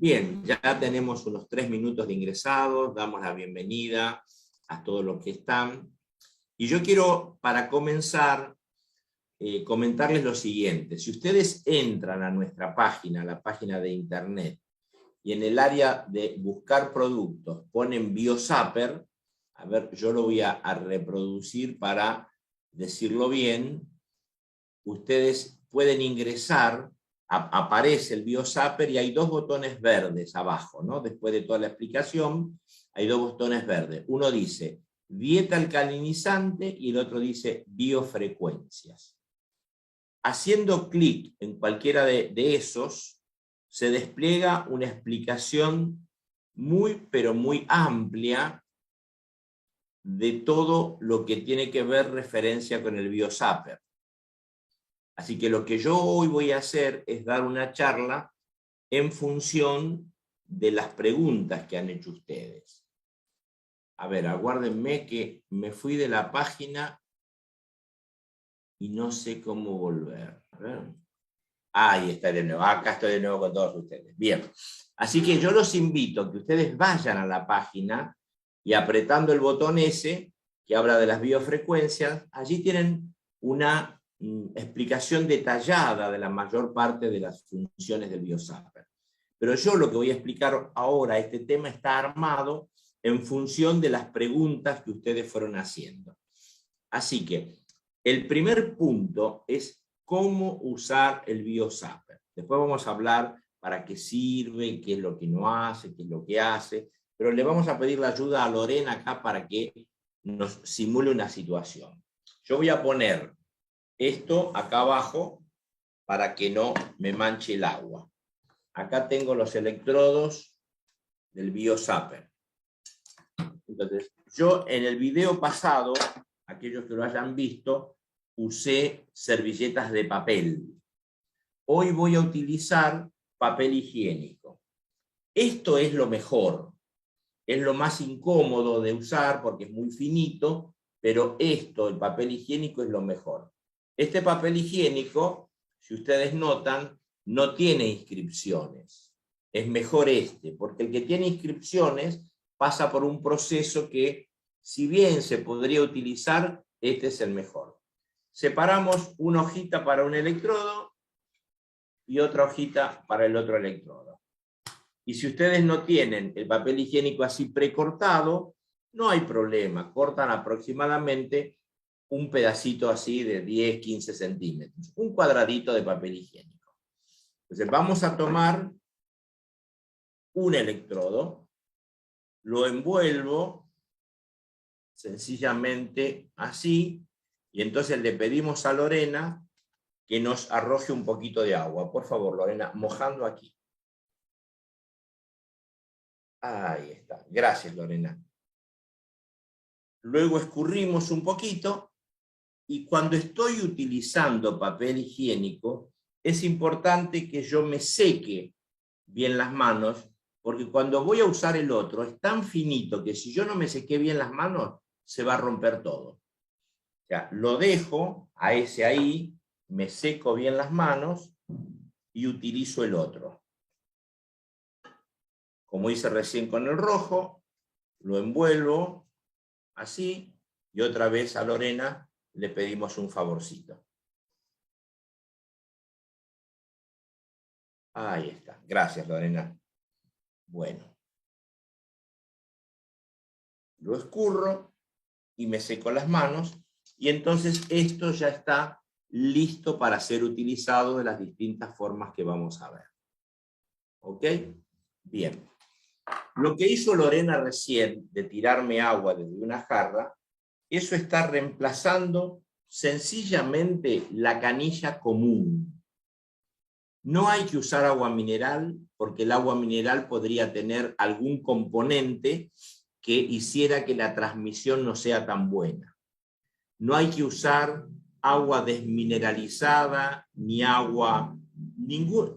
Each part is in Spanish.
Bien, ya tenemos unos 3 minutos de ingresados, damos la bienvenida a todos los que están. Y yo quiero, para comenzar, comentarles lo siguiente. Si ustedes entran a nuestra página, la página de internet, y en el área de buscar productos ponen Biozapper, a ver, yo lo voy a reproducir para decirlo bien, ustedes pueden ingresar, aparece el Biozapper y hay dos botones verdes abajo, ¿no? Después de toda la explicación, hay dos botones verdes. Uno dice dieta alcalinizante y el otro dice biofrecuencias. Haciendo clic en cualquiera de esos, se despliega una explicación muy, pero muy amplia de todo lo que tiene que ver referencia con el Biozapper. Así que lo que yo hoy voy a hacer es dar una charla en función de las preguntas que han hecho ustedes. A ver, aguárdenme que me fui de la página y no sé cómo volver. A ver. Ahí está de nuevo, acá estoy de nuevo con todos ustedes. Bien, así que yo los invito a que ustedes vayan a la página y apretando el botón S, que habla de las biofrecuencias, allí tienen una explicación detallada de la mayor parte de las funciones del Biozapper. Pero yo lo que voy a explicar ahora, este tema está armado en función de las preguntas que ustedes fueron haciendo. Así que el primer punto es cómo usar el Biozapper. Después vamos a hablar para qué sirve, qué es lo que no hace, qué es lo que hace, pero le vamos a pedir la ayuda a Lorena acá para que nos simule una situación. Yo voy a poner esto acá abajo para que no me manche el agua. Acá tengo los electrodos del Biozapper. Entonces, yo en el video pasado, aquellos que lo hayan visto, usé servilletas de papel. Hoy voy a utilizar papel higiénico. Esto es lo mejor. Es lo más incómodo de usar porque es muy finito, pero esto, el papel higiénico, es lo mejor. Este papel higiénico, si ustedes notan, no tiene inscripciones. Es mejor este, porque el que tiene inscripciones pasa por un proceso que, si bien se podría utilizar, este es el mejor. Separamos una hojita para un electrodo y otra hojita para el otro electrodo. Y si ustedes no tienen el papel higiénico así precortado, no hay problema, cortan aproximadamente un pedacito así de 10-15 centímetros, un cuadradito de papel higiénico. Entonces vamos a tomar un electrodo, lo envuelvo sencillamente así, y entonces le pedimos a Lorena que nos arroje un poquito de agua. Por favor, Lorena, mojando aquí. Ahí está. Gracias, Lorena. Luego escurrimos un poquito, y cuando estoy utilizando papel higiénico, es importante que yo me seque bien las manos, porque cuando voy a usar el otro es tan finito que si yo no me sequé bien las manos, se va a romper todo. O sea, lo dejo a ese ahí, me seco bien las manos y utilizo el otro. Como hice recién con el rojo, lo envuelvo así, y otra vez a Lorena le pedimos un favorcito. Ahí está. Gracias, Lorena. Bueno. Lo escurro y me seco las manos, y entonces esto ya está listo para ser utilizado de las distintas formas que vamos a ver. ¿Ok? Bien. Lo que hizo Lorena recién de tirarme agua desde una jarra, eso está reemplazando sencillamente la canilla común. No hay que usar agua mineral, porque el agua mineral podría tener algún componente que hiciera que la transmisión no sea tan buena. No hay que usar agua desmineralizada, ni agua,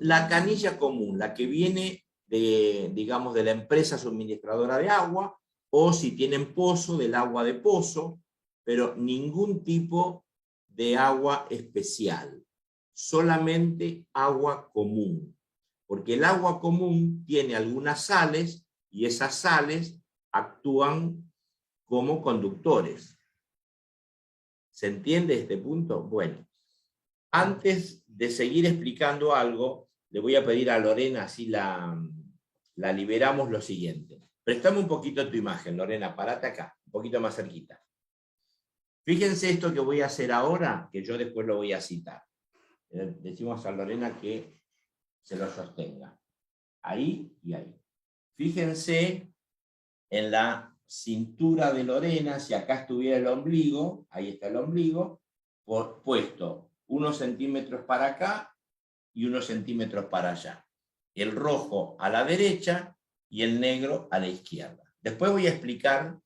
la canilla común, la que viene de, digamos, de la empresa suministradora de agua, o si tienen pozo, del agua de pozo, pero ningún tipo de agua especial, solamente agua común. porque el agua común tiene algunas sales y esas sales actúan como conductores. ¿Se entiende este punto? Bueno, antes de seguir explicando algo, le voy a pedir a Lorena, así la liberamos, lo siguiente. Préstame un poquito tu imagen, Lorena, parate acá, un poquito más cerquita. Fíjense esto que voy a hacer ahora, que yo después lo voy a citar. Decimos a Lorena que se lo sostenga. Ahí y ahí. Fíjense en la cintura de Lorena, si acá estuviera el ombligo, ahí está el ombligo, puesto unos centímetros para acá y unos centímetros para allá. El rojo a la derecha y el negro a la izquierda. Después voy a explicar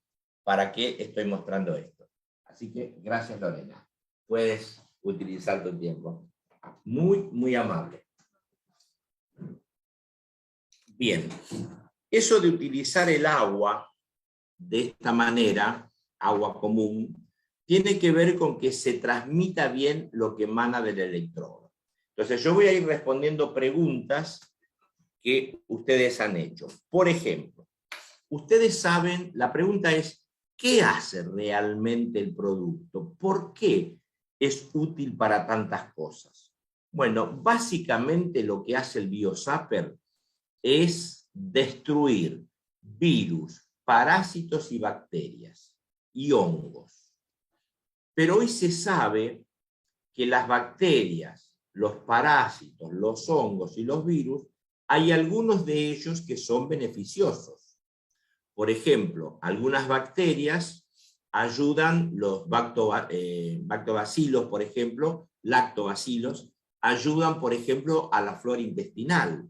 para qué estoy mostrando esto. Así que gracias, Lorena. Puedes utilizar tu tiempo. Muy, muy amable. Bien, eso de utilizar el agua de esta manera, agua común, tiene que ver con que se transmita bien lo que emana del electrodo. Entonces yo voy a ir respondiendo preguntas que ustedes han hecho. Por ejemplo, ustedes saben, la pregunta es, ¿qué hace realmente el producto? ¿Por qué es útil para tantas cosas? Bueno, básicamente lo que hace el BioZapper es destruir virus, parásitos y bacterias y hongos. Pero hoy se sabe que las bacterias, los parásitos, los hongos y los virus, hay algunos de ellos que son beneficiosos. Por ejemplo, algunas bacterias ayudan, los lactobacilos, por ejemplo, lactobacilos, ayudan, por ejemplo, a la flora intestinal.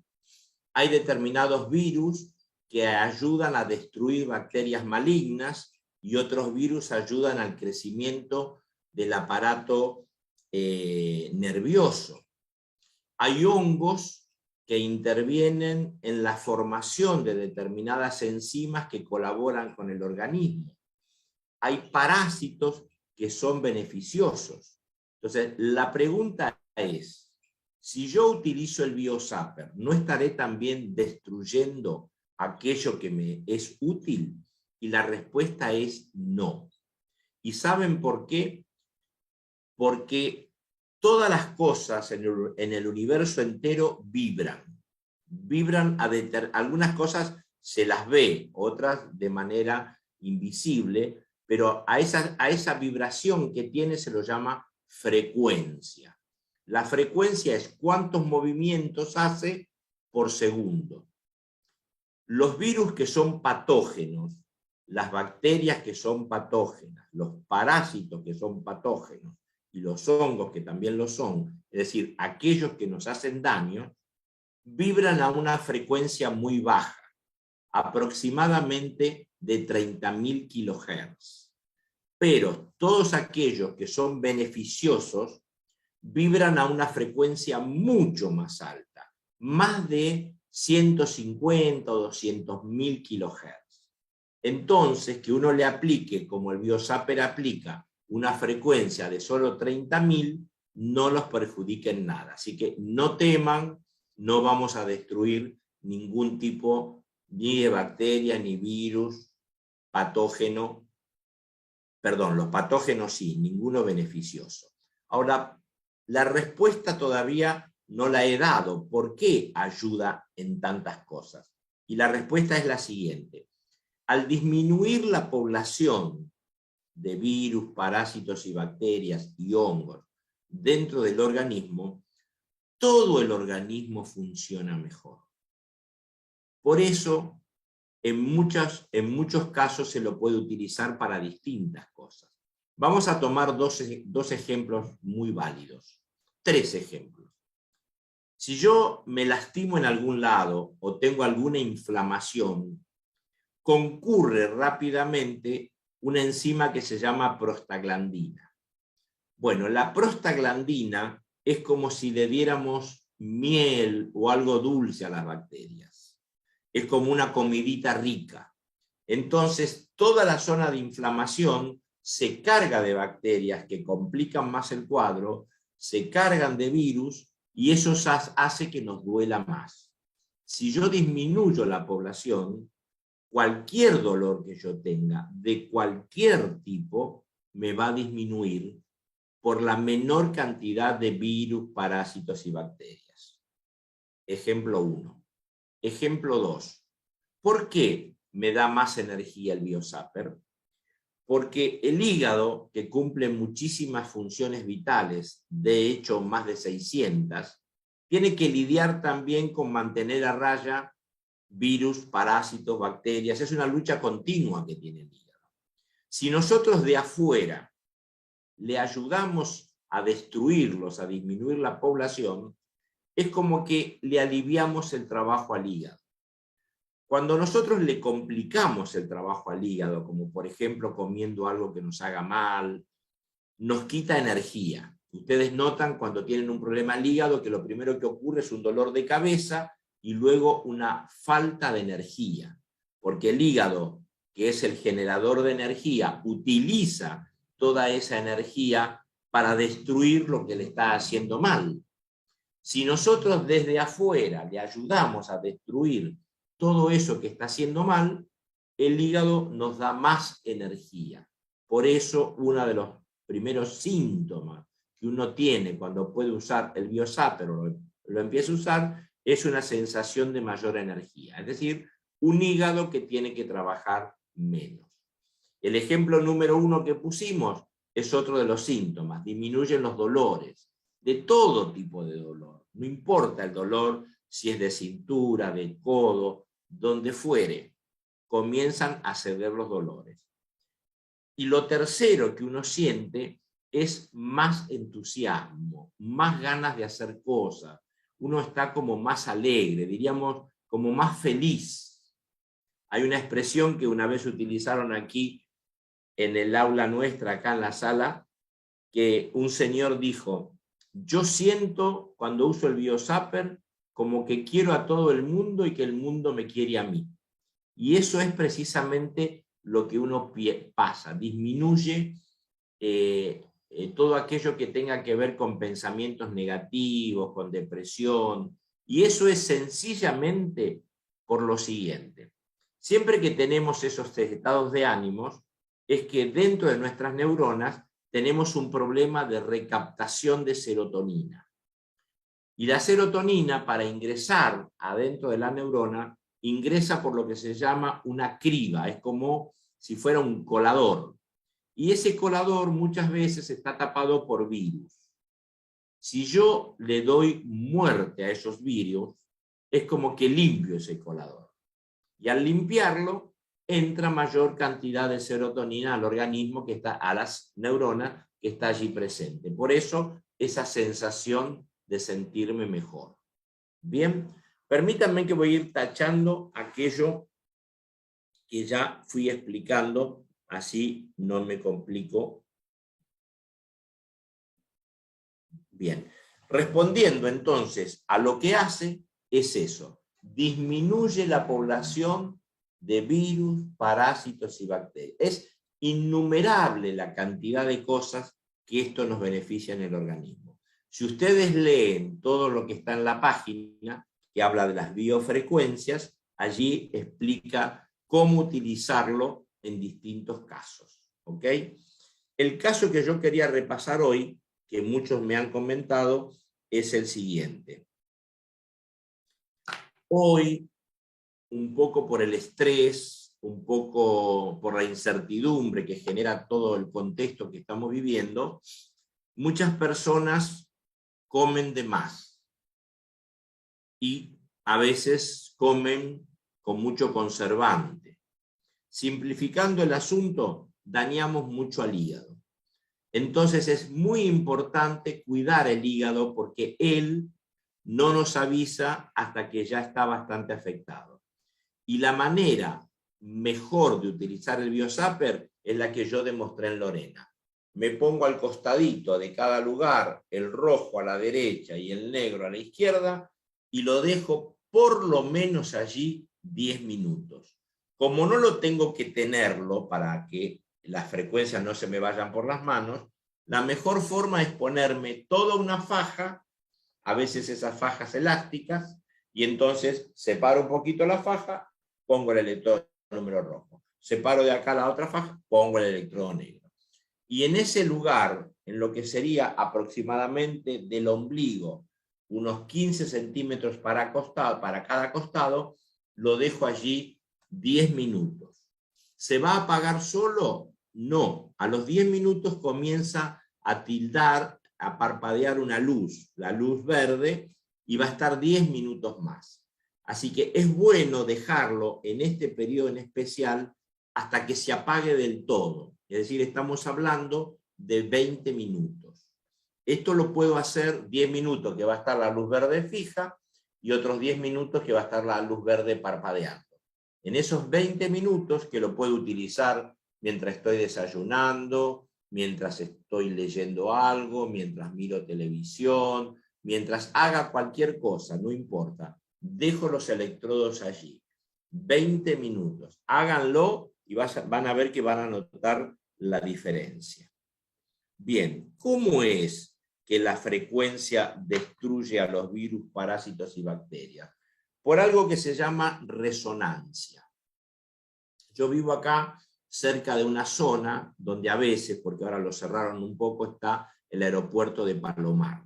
Hay determinados virus que ayudan a destruir bacterias malignas y otros virus ayudan al crecimiento del aparato nervioso. Hay hongos que intervienen en la formación de determinadas enzimas que colaboran con el organismo. Hay parásitos que son beneficiosos. Entonces, la pregunta es, si yo utilizo el BioZapper, ¿no estaré también destruyendo aquello que me es útil? Y la respuesta es no. ¿Y saben por qué? Porque todas las cosas en el universo entero vibran. Vibran algunas cosas se las ve, otras de manera invisible, pero a esa vibración que tiene se lo llama frecuencia. La frecuencia es cuántos movimientos hace por segundo. Los virus que son patógenos, las bacterias que son patógenas, los parásitos que son patógenos y los hongos que también lo son, es decir, aquellos que nos hacen daño, vibran a una frecuencia muy baja, aproximadamente de 30.000 kHz. Pero todos aquellos que son beneficiosos vibran a una frecuencia mucho más alta, más de 150 o 200.000 kHz. Entonces, que uno le aplique, como el BioZapper aplica, una frecuencia de solo 30.000, no los perjudica en nada. Así que no teman, no vamos a destruir ningún tipo ni de bacteria, ni virus, patógeno. Perdón, los patógenos sí, ninguno beneficioso. Ahora, la respuesta todavía no la he dado. ¿Por qué ayuda en tantas cosas? Y la respuesta es la siguiente. Al disminuir la población de virus, parásitos y bacterias y hongos dentro del organismo, todo el organismo funciona mejor. Por eso, en muchos casos se lo puede utilizar para distintas cosas. Vamos a tomar dos ejemplos muy válidos. 3 ejemplos. Si yo me lastimo en algún lado o tengo alguna inflamación, concurre rápidamente una enzima que se llama prostaglandina. Bueno, la prostaglandina es como si le diéramos miel o algo dulce a las bacterias. Es como una comidita rica. Entonces, toda la zona de inflamación se carga de bacterias que complican más el cuadro, se cargan de virus y eso hace que nos duela más. Si yo disminuyo la población, cualquier dolor que yo tenga, de cualquier tipo, me va a disminuir por la menor cantidad de virus, parásitos y bacterias. Ejemplo 1. Ejemplo 2. ¿Por qué me da más energía el Biosapper? Porque el hígado, que cumple muchísimas funciones vitales, de hecho más de 600, tiene que lidiar también con mantener a raya virus, parásitos, bacterias. Es una lucha continua que tiene el hígado. Si nosotros de afuera le ayudamos a destruirlos, a disminuir la población, es como que le aliviamos el trabajo al hígado. Cuando nosotros le complicamos el trabajo al hígado, como por ejemplo comiendo algo que nos haga mal, nos quita energía. Ustedes notan cuando tienen un problema al hígado que lo primero que ocurre es un dolor de cabeza y luego una falta de energía, porque el hígado, que es el generador de energía, utiliza toda esa energía para destruir lo que le está haciendo mal. Si nosotros desde afuera le ayudamos a destruir todo eso que está haciendo mal, el hígado nos da más energía. Por eso uno de los primeros síntomas que uno tiene cuando puede usar el Biosapper o lo empieza a usar es una sensación de mayor energía, es decir, un hígado que tiene que trabajar menos. El ejemplo número 1 que pusimos es otro de los síntomas, disminuyen los dolores, de todo tipo de dolor, no importa el dolor si es de cintura, de codo, donde fuere, comienzan a ceder los dolores. Y lo tercero que uno siente es más entusiasmo, más ganas de hacer cosas, uno está como más alegre, diríamos como más feliz. Hay una expresión que una vez utilizaron aquí en el aula nuestra, acá en la sala, que un señor dijo: yo siento cuando uso el Biosapper como que quiero a todo el mundo y que el mundo me quiere a mí. Y eso es precisamente lo que uno pasa, disminuye todo aquello que tenga que ver con pensamientos negativos, con depresión, y eso es sencillamente por lo siguiente. Siempre que tenemos esos estados de ánimos, es que dentro de nuestras neuronas tenemos un problema de recaptación de serotonina. Y la serotonina, para ingresar adentro de la neurona, ingresa por lo que se llama una criba, es como si fuera un colador. Y ese colador muchas veces está tapado por virus. Si yo le doy muerte a esos virus, es como que limpio ese colador. Y al limpiarlo, entra mayor cantidad de serotonina al organismo que está, a las neuronas que está allí presente. Por eso, esa sensación de sentirme mejor. Bien, permítanme que voy a ir tachando aquello que ya fui explicando, así no me complico. Bien, respondiendo entonces a lo que hace, es eso, disminuye la población de virus, parásitos y bacterias. Es innumerable la cantidad de cosas que esto nos beneficia en el organismo. Si ustedes leen todo lo que está en la página, que habla de las biofrecuencias, allí explica cómo utilizarlo en distintos casos. ¿Ok? El caso que yo quería repasar hoy, que muchos me han comentado, es el siguiente. Hoy, un poco por el estrés, un poco por la incertidumbre que genera todo el contexto que estamos viviendo, muchas personas comen de más y a veces comen con mucho conservante. Simplificando el asunto, dañamos mucho al hígado. Entonces es muy importante cuidar el hígado porque él no nos avisa hasta que ya está bastante afectado. Y la manera mejor de utilizar el Biosapper es la que yo demostré en Lorena. Me pongo al costadito de cada lugar, el rojo a la derecha y el negro a la izquierda, y lo dejo por lo menos allí 10 minutos. Como no lo tengo que tenerlo para que las frecuencias no se me vayan por las manos, la mejor forma es ponerme toda una faja, a veces esas fajas elásticas, Y entonces separo un poquito la faja, pongo el electrodo número rojo. Separo de acá la otra faja, pongo el electrodo negro. Y en ese lugar, en lo que sería aproximadamente del ombligo, unos 15 centímetros para cada costado, lo dejo allí 10 minutos. ¿Se va a apagar solo? No. A los 10 minutos comienza a tildar, a parpadear una luz, la luz verde, y va a estar 10 minutos más. Así que es bueno dejarlo en este periodo en especial hasta que se apague del todo. Es decir, estamos hablando de 20 minutos. Esto lo puedo hacer 10 minutos que va a estar la luz verde fija y otros 10 minutos que va a estar la luz verde parpadeando. En esos 20 minutos, que lo puedo utilizar mientras estoy desayunando, mientras estoy leyendo algo, mientras miro televisión, mientras haga cualquier cosa, no importa, dejo los electrodos allí. 20 minutos. Háganlo y van a ver que van a notar la diferencia. Bien, ¿cómo es que la frecuencia destruye a los virus, parásitos y bacterias? Por algo que se llama resonancia. Yo vivo acá cerca de una zona donde a veces, porque ahora lo cerraron un poco, está el aeropuerto de Palomar.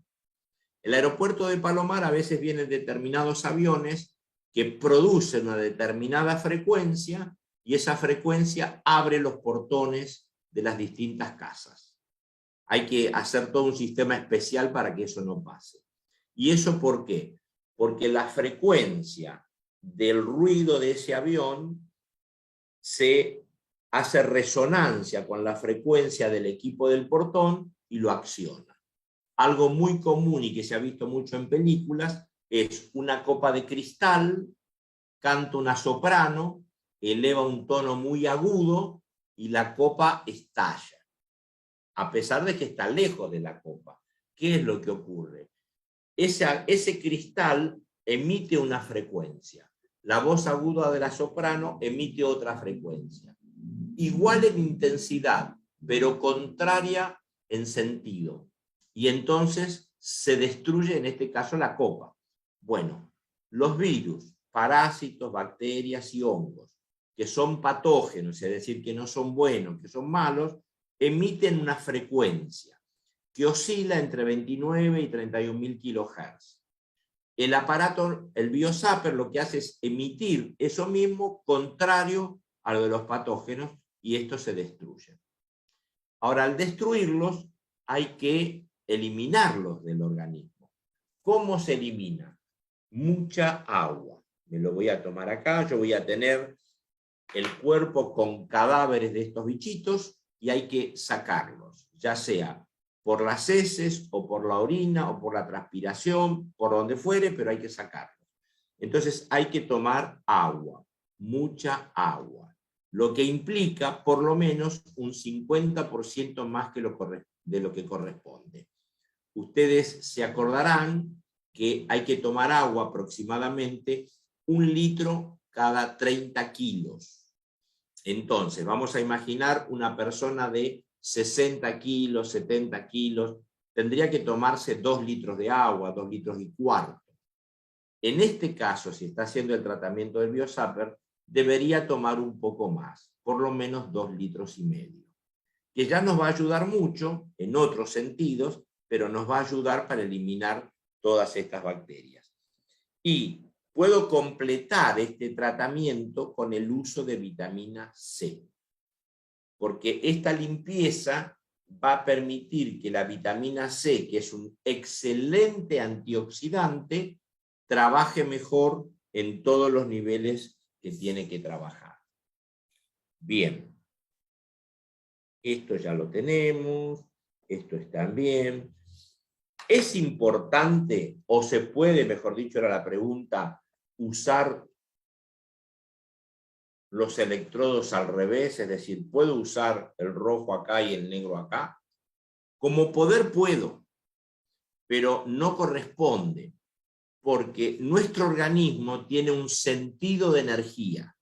El aeropuerto de Palomar a veces vienen determinados aviones que producen una determinada frecuencia y esa frecuencia abre los portones de las distintas casas. Hay que hacer todo un sistema especial para que eso no pase. ¿Y eso por qué? Porque la frecuencia del ruido de ese avión se hace resonancia con la frecuencia del equipo del portón y lo acciona. Algo muy común y que se ha visto mucho en películas es una copa de cristal, canta una soprano, eleva un tono muy agudo y la copa estalla, a pesar de que está lejos de la copa. ¿Qué es lo que ocurre? Ese cristal emite una frecuencia. La voz aguda de la soprano emite otra frecuencia. Igual en intensidad, pero contraria en sentido. Y entonces se destruye, en este caso, la copa. Bueno, los virus, parásitos, bacterias y hongos, que son patógenos, es decir, que no son buenos, que son malos, emiten una frecuencia que oscila entre 29 y 31.000 kHz. El aparato, el BioZapper, lo que hace es emitir eso mismo contrario a lo de los patógenos y estos se destruyen. Ahora, al destruirlos, hay que eliminarlos del organismo. ¿Cómo se elimina? Mucha agua. Me lo voy a tomar acá, yo voy a tener el cuerpo con cadáveres de estos bichitos y hay que sacarlos, ya sea por las heces o por la orina o por la transpiración, por donde fuere, pero hay que sacarlos. Entonces hay que tomar agua, mucha agua, lo que implica por lo menos un 50% más de lo que corresponde. Ustedes se acordarán que hay que tomar agua aproximadamente 1 litro cada 30 kilos. Entonces, vamos a imaginar una persona de 60 kilos, 70 kilos, tendría que tomarse 2 litros de agua, 2 litros y cuarto. En este caso, si está haciendo el tratamiento del BioZapper, debería tomar un poco más, por lo menos 2 litros y medio, que ya nos va a ayudar mucho en otros sentidos, pero nos va a ayudar para eliminar todas estas bacterias. Y puedo completar este tratamiento con el uso de vitamina C, porque esta limpieza va a permitir que la vitamina C, que es un excelente antioxidante, trabaje mejor en todos los niveles que tiene que trabajar. Bien, esto ya lo tenemos, esto está bien. ¿Es importante, o se puede, mejor dicho, era la pregunta, usar los electrodos al revés? Es decir, ¿puedo usar el rojo acá y el negro acá? Como poder puedo, pero no corresponde, porque nuestro organismo tiene un sentido de energía.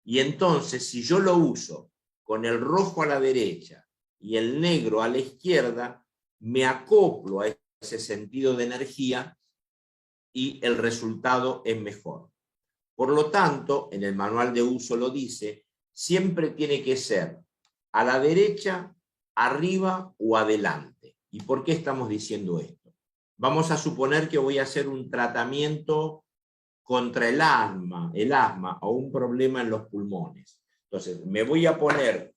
Y entonces, si yo lo uso con el rojo a la derecha y el negro a la izquierda, me acoplo a ese sentido de energía y el resultado es mejor. Por lo tanto, en el manual de uso lo dice, siempre tiene que ser a la derecha, arriba o adelante. ¿Y por qué estamos diciendo esto? Vamos a suponer que voy a hacer un tratamiento contra el asma o un problema en los pulmones. Entonces, me voy a poner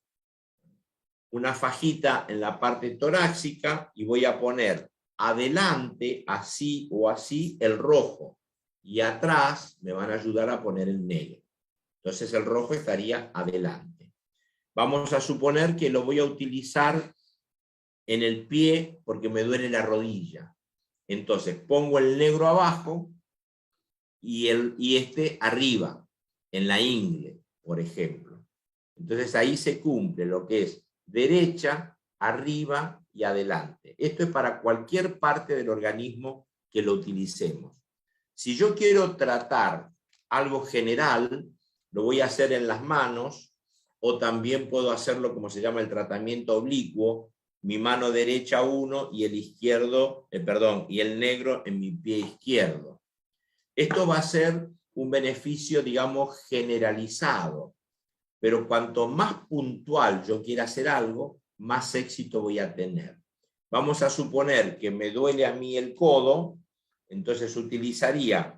una fajita en la parte torácica y voy a poner adelante, así o así, el rojo. Y atrás me van a ayudar a poner el negro. Entonces el rojo estaría adelante. Vamos a suponer que lo voy a utilizar en el pie porque me duele la rodilla. Entonces pongo el negro abajo y este arriba, en la ingle, por ejemplo. Entonces ahí se cumple lo que es derecha, arriba y adelante. Esto es para cualquier parte del organismo que lo utilicemos. Si yo quiero tratar algo general, lo voy a hacer en las manos, o también puedo hacerlo como se llama el tratamiento oblicuo, mi mano derecha uno y el izquierdo, y el negro en mi pie izquierdo. Esto va a ser un beneficio, digamos, generalizado, pero cuanto más puntual yo quiera hacer algo, más éxito voy a tener. Vamos a suponer que me duele a mí el codo, entonces utilizaría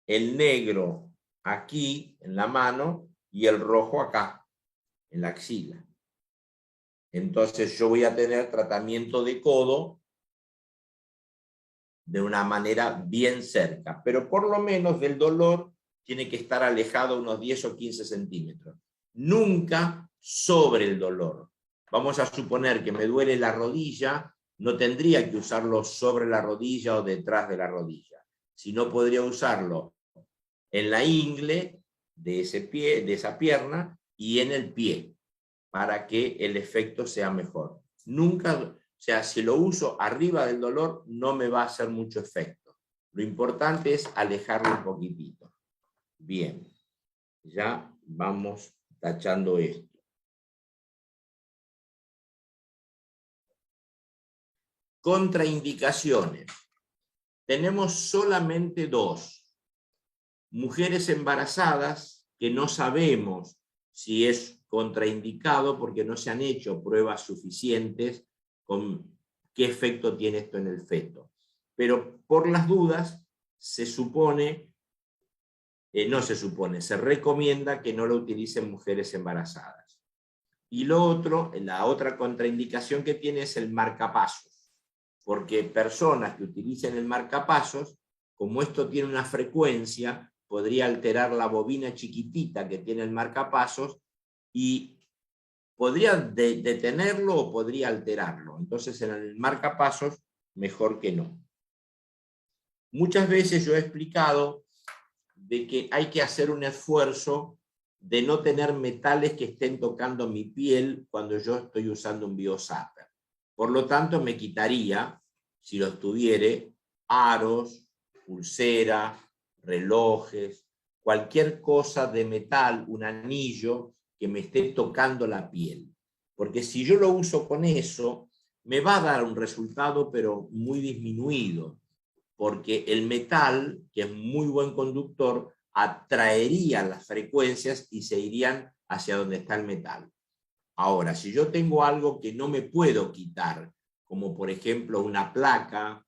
el negro aquí en la mano y el rojo acá, en la axila. Entonces yo voy a tener tratamiento de codo de una manera bien cerca, pero por lo menos del dolor tiene que estar alejado unos 10 o 15 centímetros. Nunca sobre el dolor. Vamos a suponer que me duele la rodilla, no tendría que usarlo sobre la rodilla o detrás de la rodilla, sino podría usarlo en la ingle de ese pie, de esa pierna, y en el pie, para que el efecto sea mejor. Nunca, o sea, si lo uso arriba del dolor, no me va a hacer mucho efecto. Lo importante es alejarlo un poquitito. Bien, ya vamos tachando esto. Contraindicaciones. Tenemos solamente dos. Mujeres embarazadas, que no sabemos si es contraindicado porque no se han hecho pruebas suficientes con qué efecto tiene esto en el feto. Pero por las dudas, se supone, se recomienda que no lo utilicen mujeres embarazadas. Y lo otro, la otra contraindicación que tiene es el marcapasos, porque personas que utilicen el marcapasos, como esto tiene una frecuencia, podría alterar la bobina chiquitita que tiene el marcapasos y podría detenerlo o podría alterarlo. Entonces en el marcapasos, mejor que no. Muchas veces yo he explicado de que hay que hacer un esfuerzo de no tener metales que estén tocando mi piel cuando yo estoy usando un BioZapper. Por lo tanto, me quitaría, si los tuviere, aros, pulsera, relojes, cualquier cosa de metal, un anillo que me esté tocando la piel. Porque si yo lo uso con eso, me va a dar un resultado, pero muy disminuido, porque el metal, que es muy buen conductor, atraería las frecuencias y se irían hacia donde está el metal. Ahora, si yo tengo algo que no me puedo quitar, como por ejemplo una placa,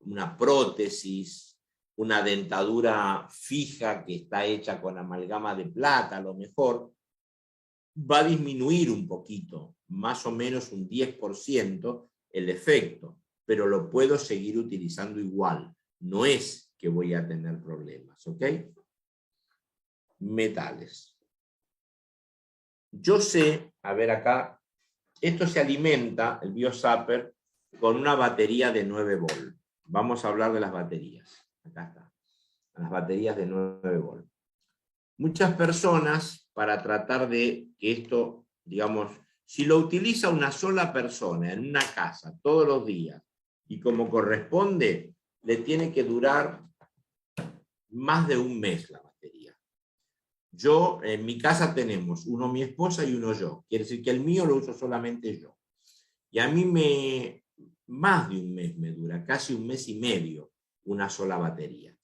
una prótesis, una dentadura fija que está hecha con amalgama de plata, a lo mejor, va a disminuir un poquito, más o menos un 10% el efecto, pero lo puedo seguir utilizando igual. No es que voy a tener problemas, ¿ok? Metales. Yo sé, a ver acá, esto se alimenta, el BioZapper, con una batería de 9 volt. Vamos a hablar de las baterías. Acá está. Las baterías de 9 volt. Muchas personas, para tratar de que esto, digamos, si lo utiliza una sola persona en una casa todos los días y como corresponde, le tiene que durar más de un mes la batería. Yo, en mi casa tenemos uno mi esposa y uno yo. Quiere decir que el mío lo uso solamente yo. Y a mí más de un mes me dura, casi un mes y medio una sola batería.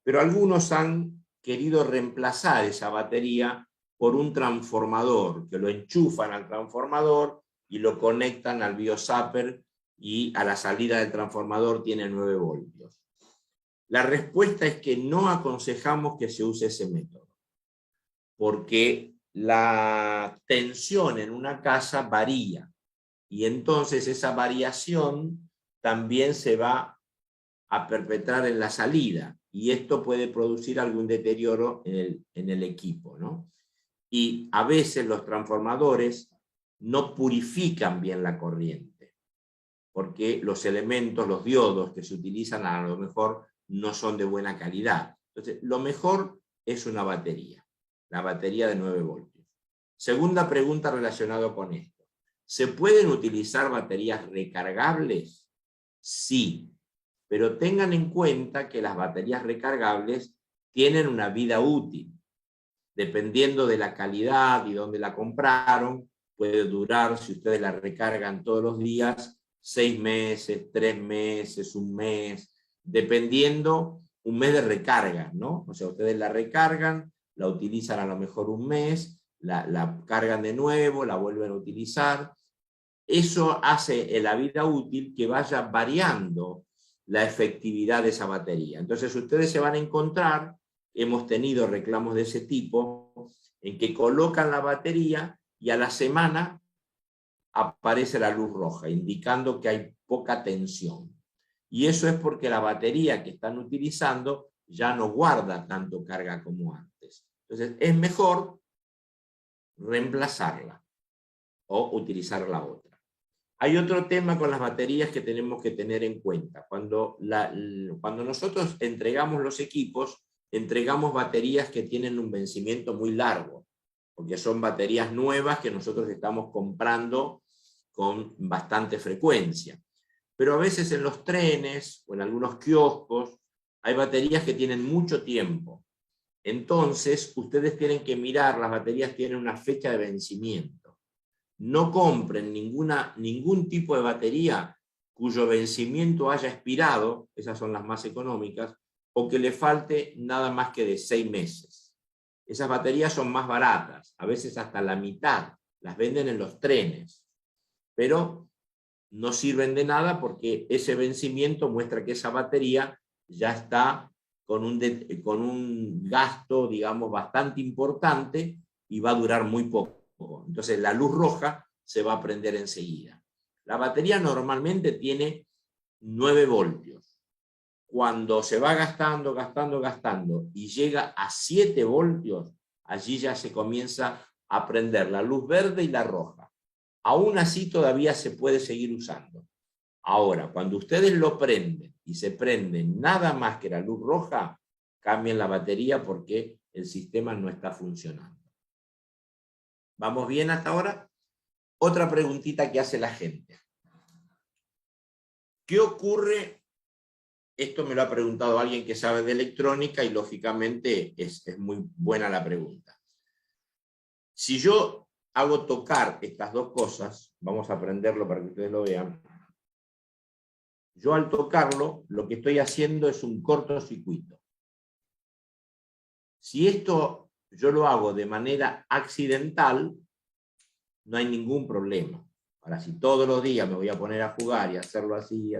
Pero algunos han querido reemplazar esa batería por un transformador, que lo enchufan al transformador y lo conectan al BioZapper, y a la salida del transformador tiene 9 voltios. La respuesta es que no aconsejamos que se use ese método, porque la tensión en una casa varía, y entonces esa variación también se va a perpetrar en la salida, y esto puede producir algún deterioro en el equipo, ¿no? Y a veces los transformadores no purifican bien la corriente, porque los elementos, los diodos que se utilizan a lo mejor no son de buena calidad. Entonces, lo mejor es una batería, la batería de 9 voltios. Segunda pregunta relacionada con esto. ¿Se pueden utilizar baterías recargables? Sí, pero tengan en cuenta que las baterías recargables tienen una vida útil. Dependiendo de la calidad y dónde la compraron, puede durar, si ustedes la recargan todos los días, 6 meses, 3 meses, un mes, dependiendo, un mes de recarga, ¿no? O sea, ustedes la recargan, la utilizan a lo mejor un mes, la cargan de nuevo, la vuelven a utilizar. Eso hace en la vida útil que vaya variando la efectividad de esa batería. Entonces ustedes se van a encontrar, hemos tenido reclamos de ese tipo, en que colocan la batería y a la semana aparece la luz roja, indicando que hay poca tensión. Y eso es porque la batería que están utilizando ya no guarda tanto carga como antes. Entonces es mejor reemplazarla o utilizar la otra. Hay otro tema con las baterías que tenemos que tener en cuenta. Cuando nosotros entregamos los equipos, entregamos baterías que tienen un vencimiento muy largo, porque son baterías nuevas que nosotros estamos comprando con bastante frecuencia. Pero a veces en los trenes o en algunos kioscos hay baterías que tienen mucho tiempo. Entonces, ustedes tienen que mirar, las baterías tienen una fecha de vencimiento. No compren ningún tipo de batería cuyo vencimiento haya expirado, esas son las más económicas, o que le falte nada más que de 6 meses. Esas baterías son más baratas, a veces hasta la mitad, las venden en los trenes, pero no sirven de nada porque ese vencimiento muestra que esa batería ya está con un gasto, digamos, bastante importante y va a durar muy poco. Entonces la luz roja se va a prender enseguida. La batería normalmente tiene 9 voltios. Cuando se va gastando y llega a 7 voltios, allí ya se comienza a prender la luz verde y la roja. Aún así todavía se puede seguir usando. Ahora, cuando ustedes lo prenden y se prende nada más que la luz roja, cambien la batería porque el sistema no está funcionando. ¿Vamos bien hasta ahora? Otra preguntita que hace la gente. ¿Qué ocurre? Esto me lo ha preguntado alguien que sabe de electrónica y lógicamente es muy buena la pregunta. Si yo hago tocar estas dos cosas, vamos a aprenderlo para que ustedes lo vean. Yo al tocarlo, lo que estoy haciendo es un cortocircuito. Si esto yo lo hago de manera accidental, no hay ningún problema. Ahora, si todos los días me voy a poner a jugar y hacerlo así,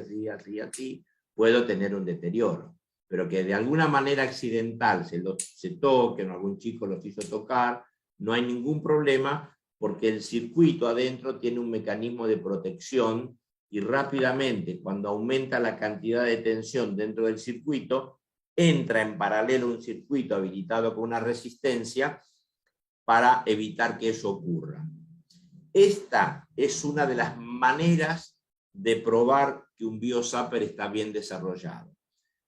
puedo tener un deterioro. Pero que de alguna manera accidental se toquen, o algún chico los hizo tocar, no hay ningún problema porque el circuito adentro tiene un mecanismo de protección y rápidamente, cuando aumenta la cantidad de tensión dentro del circuito, entra en paralelo un circuito habilitado con una resistencia para evitar que eso ocurra. Esta es una de las maneras de probar que un BioZapper está bien desarrollado.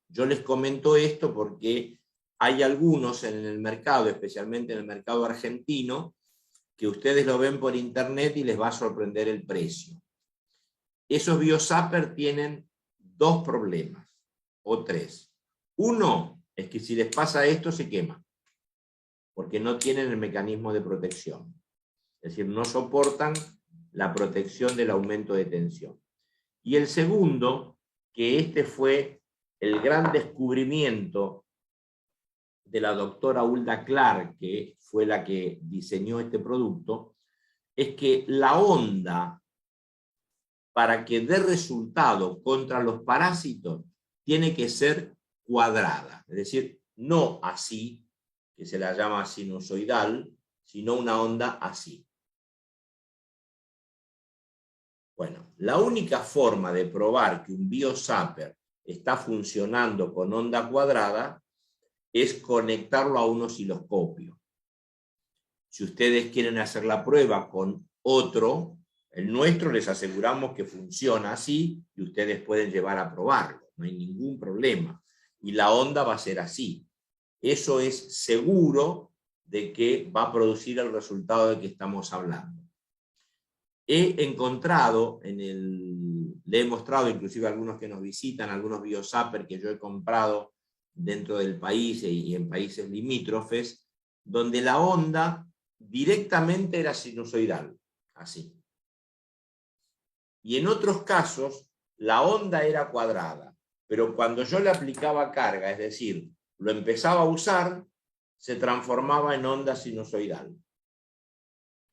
Yo les comento esto porque hay algunos en el mercado, especialmente en el mercado argentino, que ustedes lo ven por internet y les va a sorprender el precio. Esos BioZapper tienen 2 problemas, o 3. Uno es que si les pasa esto se quema, porque no tienen el mecanismo de protección. Es decir, no soportan la protección del aumento de tensión. Y el segundo, que este fue el gran descubrimiento de la doctora Hulda Clark, que fue la que diseñó este producto, es que la onda, para que dé resultado contra los parásitos, tiene que ser cuadrada, es decir, no así, que se la llama sinusoidal, sino una onda así. Bueno, la única forma de probar que un biozapper está funcionando con onda cuadrada es conectarlo a un osciloscopio. Si ustedes quieren hacer la prueba con otro, el nuestro les aseguramos que funciona así y ustedes pueden llevar a probarlo, no hay ningún problema. Y la onda va a ser así. Eso es seguro de que va a producir el resultado de que estamos hablando. He encontrado, le he mostrado inclusive a algunos que nos visitan, algunos biozapper que yo he comprado dentro del país y en países limítrofes, donde la onda directamente era sinusoidal, así. Y en otros casos, la onda era cuadrada, pero cuando yo le aplicaba carga, es decir, lo empezaba a usar, se transformaba en onda sinusoidal,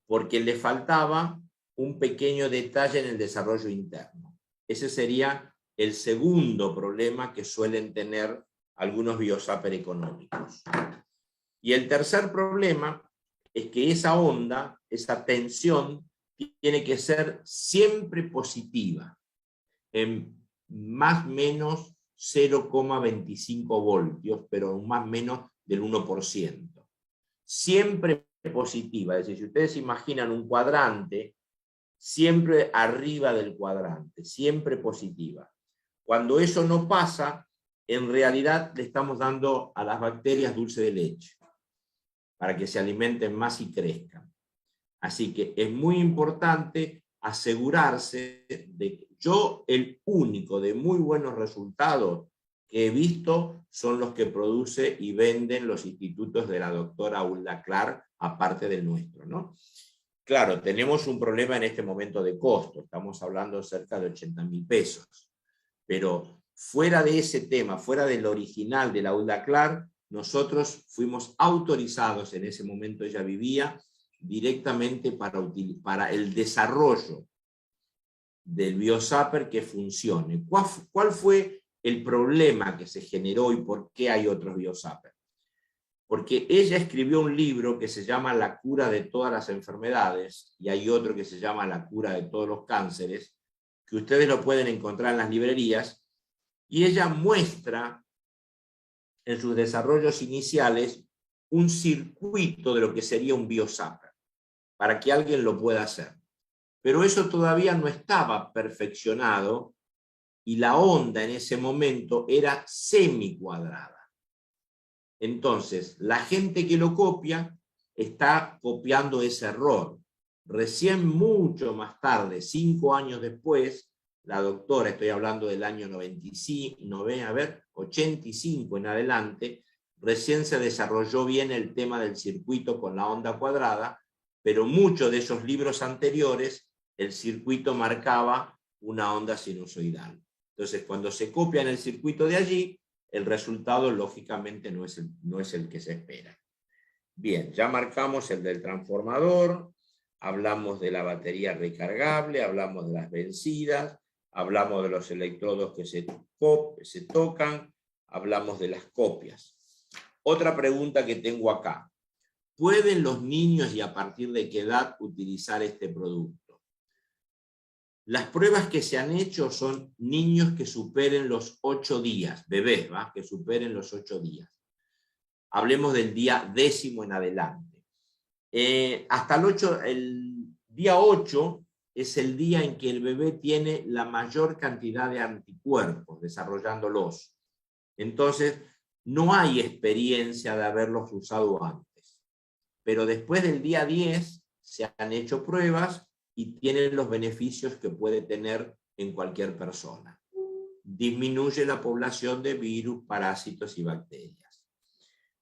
porque le faltaba un pequeño detalle en el desarrollo interno. Ese sería el segundo problema que suelen tener algunos biozapper económicos. Y el tercer problema es que esa onda, esa tensión, tiene que ser siempre positiva, en más o menos 0,25 voltios, pero más o menos del 1%. Siempre positiva, es decir, si ustedes imaginan un cuadrante, siempre arriba del cuadrante, siempre positiva. Cuando eso no pasa, en realidad le estamos dando a las bacterias dulce de leche, para que se alimenten más y crezcan. Así que es muy importante asegurarse de que yo, el único de muy buenos resultados que he visto son los que produce y venden los institutos de la doctora Hulda Clark, aparte del nuestro, ¿no? Claro, tenemos un problema en este momento de costo, estamos hablando cerca de 80.000 pesos, pero fuera de ese tema, fuera del original de la Hulda Clark, nosotros fuimos autorizados, en ese momento ella vivía, directamente para el desarrollo del biozapper que funcione. ¿Cuál fue el problema que se generó y por qué hay otros biozapper? Porque ella escribió un libro que se llama La cura de todas las enfermedades, y hay otro que se llama La cura de todos los cánceres, que ustedes lo pueden encontrar en las librerías, y ella muestra en sus desarrollos iniciales un circuito de lo que sería un biozapper, para que alguien lo pueda hacer. Pero eso todavía no estaba perfeccionado y la onda en ese momento era semicuadrada. Entonces, la gente que lo copia está copiando ese error. Recién mucho más tarde, 5 años después, la doctora, estoy hablando del año 85 en adelante, recién se desarrolló bien el tema del circuito con la onda cuadrada, pero muchos de esos libros anteriores, el circuito marcaba una onda sinusoidal. Entonces, cuando se copia en el circuito de allí, el resultado lógicamente no es el que se espera. Bien, ya marcamos el del transformador, hablamos de la batería recargable, hablamos de las vencidas, hablamos de los electrodos que se tocan, hablamos de las copias. Otra pregunta que tengo acá. ¿Pueden los niños y a partir de qué edad utilizar este producto? Las pruebas que se han hecho son niños que superen los 8 días, bebés, ¿va? Que superen los 8 días. Hablemos del día 10º en adelante. Hasta el día 8 es el día en que el bebé tiene la mayor cantidad de anticuerpos desarrollándolos. Entonces, no hay experiencia de haberlos usado antes. Pero después del día 10 se han hecho pruebas y tienen los beneficios que puede tener en cualquier persona. Disminuye la población de virus, parásitos y bacterias.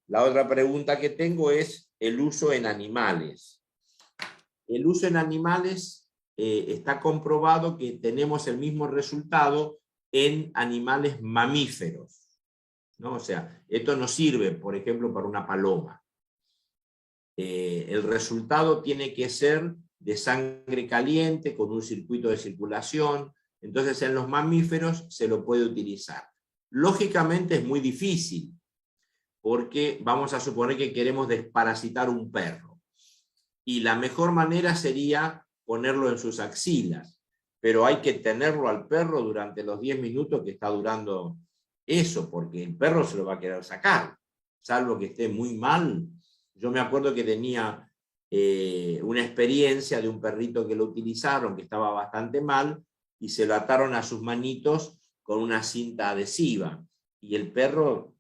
La otra pregunta que tengo es el uso en animales. El uso en animales está comprobado que tenemos el mismo resultado en animales mamíferos. ¿no? O sea, esto no sirve, por ejemplo, para una paloma. El resultado tiene que ser de sangre caliente, con un circuito de circulación. Entonces, en los mamíferos se lo puede utilizar. Lógicamente es muy difícil, porque vamos a suponer que queremos desparasitar un perro. Y la mejor manera sería ponerlo en sus axilas, pero hay que tenerlo al perro durante los 10 minutos que está durando eso, porque el perro se lo va a querer sacar, salvo que esté muy mal. Yo me acuerdo que tenía una experiencia de un perrito que lo utilizaron, que estaba bastante mal, y se lo ataron a sus manitos con una cinta adhesiva, y el perro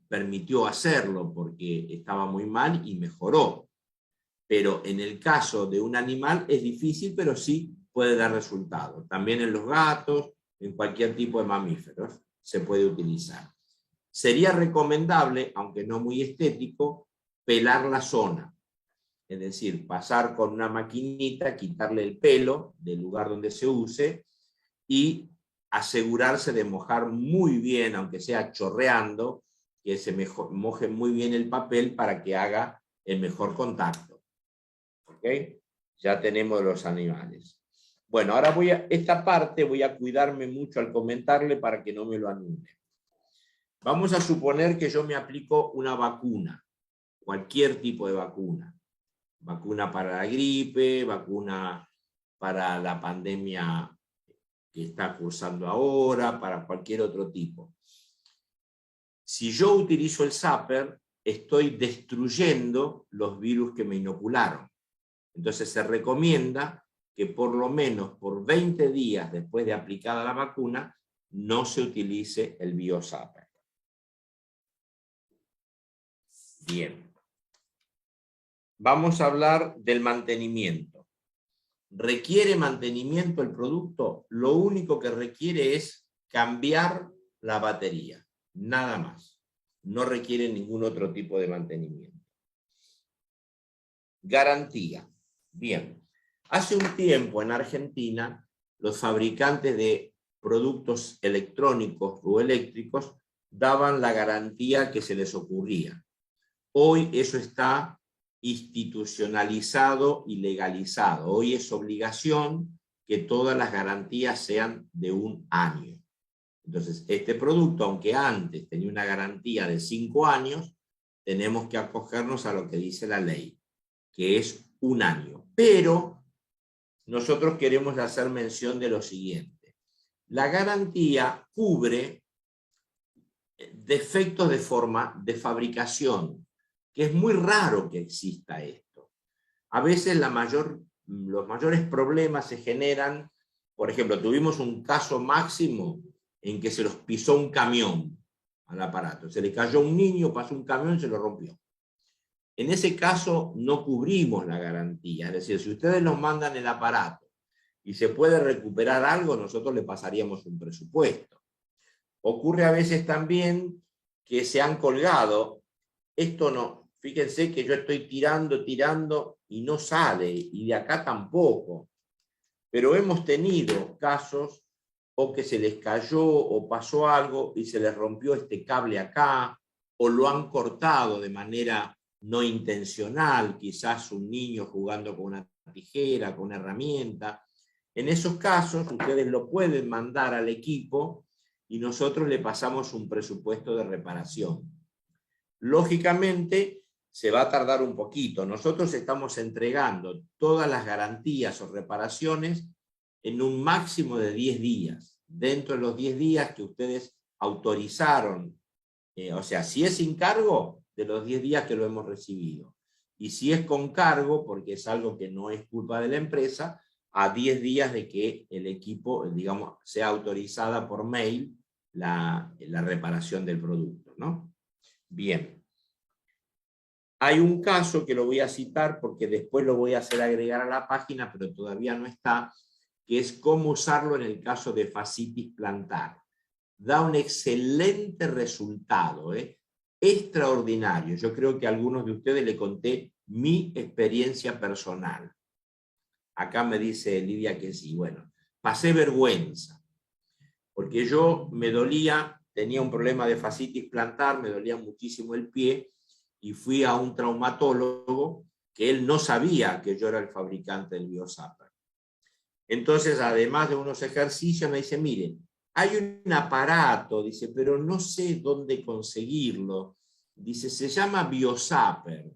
permitió hacerlo porque estaba muy mal y mejoró. Pero en el caso de un animal es difícil, pero sí puede dar resultados. También en los gatos, en cualquier tipo de mamíferos se puede utilizar. Sería recomendable, aunque no muy estético, pelar la zona. Es decir, pasar con una maquinita, quitarle el pelo del lugar donde se use y asegurarse de mojar muy bien, aunque sea chorreando, que se moje muy bien el papel para que haga el mejor contacto. ¿Ok? Ya tenemos los animales. Bueno, ahora esta parte voy a cuidarme mucho al comentarle para que no me lo anule. Vamos a suponer que yo me aplico una vacuna, cualquier tipo de vacuna. Vacuna para la gripe, vacuna para la pandemia que está cursando ahora, para cualquier otro tipo. Si yo utilizo el zapper, estoy destruyendo los virus que me inocularon. Entonces se recomienda que por lo menos por 20 días después de aplicada la vacuna no se utilice el biozapper. Bien. Vamos a hablar del mantenimiento. ¿Requiere mantenimiento el producto? Lo único que requiere es cambiar la batería, nada más. No requiere ningún otro tipo de mantenimiento. Garantía. Bien. Hace un tiempo en Argentina, los fabricantes de productos electrónicos o eléctricos daban la garantía que se les ocurría. Hoy eso está institucionalizado y legalizado. Hoy es obligación que todas las garantías sean de 1 año. Entonces, este producto, aunque antes tenía una garantía de 5 años, tenemos que acogernos a lo que dice la ley, que es 1 año. Pero nosotros queremos hacer mención de lo siguiente. La garantía cubre defectos de fabricación, que es muy raro que exista esto. A veces los mayores problemas se generan, por ejemplo, tuvimos un caso máximo en que se los pisó un camión al aparato. Se le cayó un niño, pasó un camión y se lo rompió. En ese caso no cubrimos la garantía. Es decir, si ustedes nos mandan el aparato y se puede recuperar algo, nosotros le pasaríamos un presupuesto. Ocurre a veces también que se han colgado. Esto no, fíjense que yo estoy tirando y no sale, y de acá tampoco. Pero hemos tenido casos o que se les cayó o pasó algo y se les rompió este cable acá, o lo han cortado de manera no intencional, quizás un niño jugando con una tijera, con una herramienta. En esos casos ustedes lo pueden mandar al equipo y nosotros le pasamos un presupuesto de reparación. Lógicamente se va a tardar un poquito. Nosotros estamos entregando todas las garantías o reparaciones en un máximo de 10 días. Dentro de los 10 días que ustedes autorizaron, o sea, si es sin cargo, de los 10 días que lo hemos recibido. Y si es con cargo, porque es algo que no es culpa de la empresa, a 10 días de que el equipo, digamos, sea autorizada por mail la reparación del producto, ¿no? Bien. Hay un caso que lo voy a citar porque después lo voy a hacer agregar a la página, pero todavía no está, que es cómo usarlo en el caso de fascitis plantar. Da un excelente resultado, extraordinario. Yo creo que a algunos de ustedes le conté mi experiencia personal. Acá me dice Lidia que sí. Bueno, pasé vergüenza, porque yo me dolía, tenía un problema de fascitis plantar, me dolía muchísimo el pie, y fui a un traumatólogo que él no sabía que yo era el fabricante del BioZapper. Entonces, además de unos ejercicios, me dice, miren, hay un aparato, dice, pero no sé dónde conseguirlo. Dice, se llama BioZapper.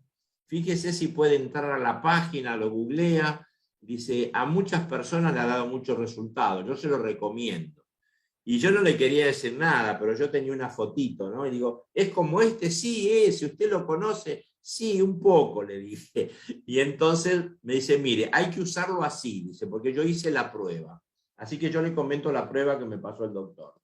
Fíjese si puede entrar a la página, lo googlea. Dice, a muchas personas le ha dado muchos resultados, yo se lo recomiendo. Y yo no le quería decir nada, pero yo tenía una fotito, ¿no? Y digo, ¿es como este? Sí, es, si usted lo conoce, sí, un poco, le dije. Y entonces me dice, mire, hay que usarlo así, dice, porque yo hice la prueba. Así que yo le comento la prueba que me pasó el doctor.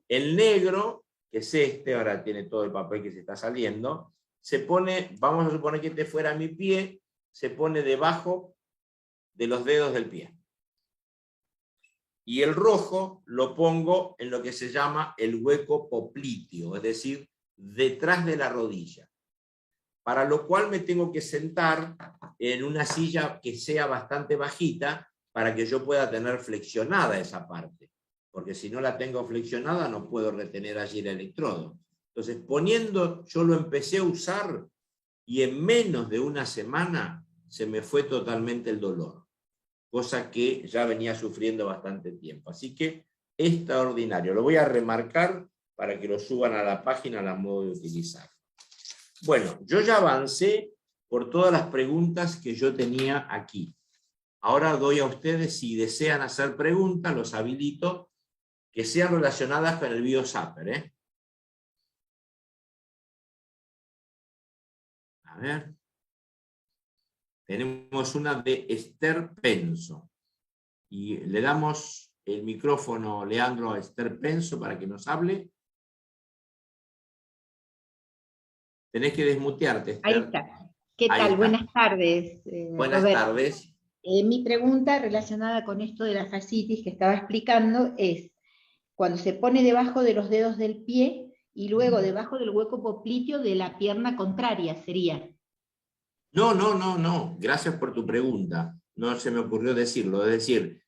El negro, que es este, ahora tiene todo el papel que se está saliendo, se pone, vamos a suponer que este fuera mi pie, se pone debajo de los dedos del pie. Y el rojo lo pongo en lo que se llama el hueco popliteo, es decir, detrás de la rodilla. Para lo cual me tengo que sentar en una silla que sea bastante bajita para que yo pueda tener flexionada esa parte. Porque si no la tengo flexionada no puedo retener allí el electrodo. Entonces, yo lo empecé a usar y en menos de una semana se me fue totalmente el dolor. Cosa que ya venía sufriendo bastante tiempo. Así que, extraordinario. Lo voy a remarcar para que lo suban a la página a la modo de utilizar. Bueno, yo ya avancé por todas las preguntas que yo tenía aquí. Ahora doy a ustedes, si desean hacer preguntas, los habilito, que sean relacionadas con el BioZapper, ¿eh? A ver. Tenemos una de Esther Penso. Y le damos el micrófono, Leandro, a Esther Penso para que nos hable. Tenés que desmutearte, Esther. Ahí está. ¿Qué Ahí tal? está. Buenas tardes, Buenas Roberto. tardes. Mi pregunta relacionada con esto de la fascitis que estaba explicando es, cuando se pone debajo de los dedos del pie y luego debajo del hueco popliteo de la pierna contraria, sería. No. Gracias por tu pregunta. No se me ocurrió decirlo. Es decir,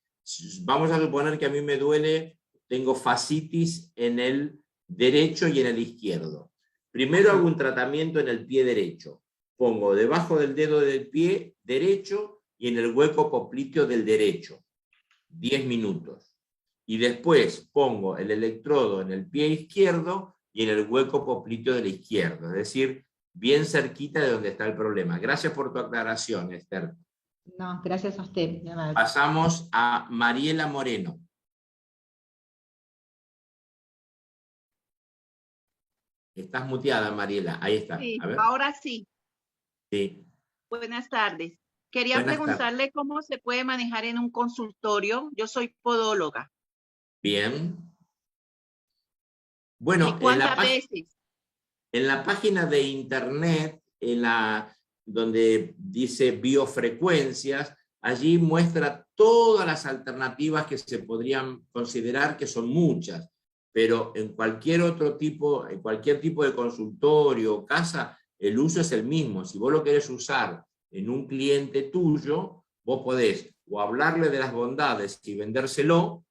vamos a suponer que a mí me duele, tengo fascitis en el derecho y en el izquierdo. Primero hago un tratamiento en el pie derecho. Pongo debajo del dedo del pie derecho y en el hueco popliteo del derecho. 10 minutos. Y después pongo el electrodo en el pie izquierdo y en el hueco popliteo de la izquierda. Es decir, bien cerquita de donde está el problema. Gracias por tu aclaración, Esther. No, gracias a usted. Pasamos a Mariela Moreno. Estás muteada, Mariela. Ahí está. Sí, A ver. ahora sí. Sí. Buenas tardes. Quería Buenas tardes. preguntarle cómo se puede manejar en un consultorio. Yo soy podóloga. Bien. ¿Y Bueno, cuántas veces? en la página de internet, donde dice biofrecuencias, allí muestra todas las alternativas que se podrían considerar, que son muchas, pero en cualquier tipo de consultorio o casa, el uso es el mismo. Si vos lo querés usar en un cliente tuyo, vos podés o hablarle de las bondades y vendérselo,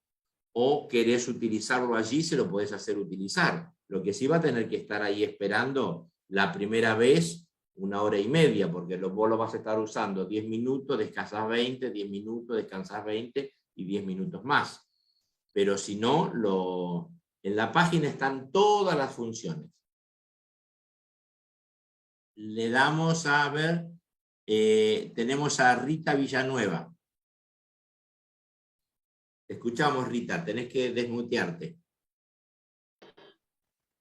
o querés utilizarlo allí, se lo podés hacer utilizar. Lo que sí va a tener que estar ahí esperando la primera vez 1 hora y media, porque vos lo vas a estar usando 10 minutos, descansás 20, 10 minutos, descansás 20 y 10 minutos más. Pero si no, en la página están todas las funciones. Le damos a ver, tenemos a Rita Villanueva. Te escuchamos, Rita, tenés que desmutearte.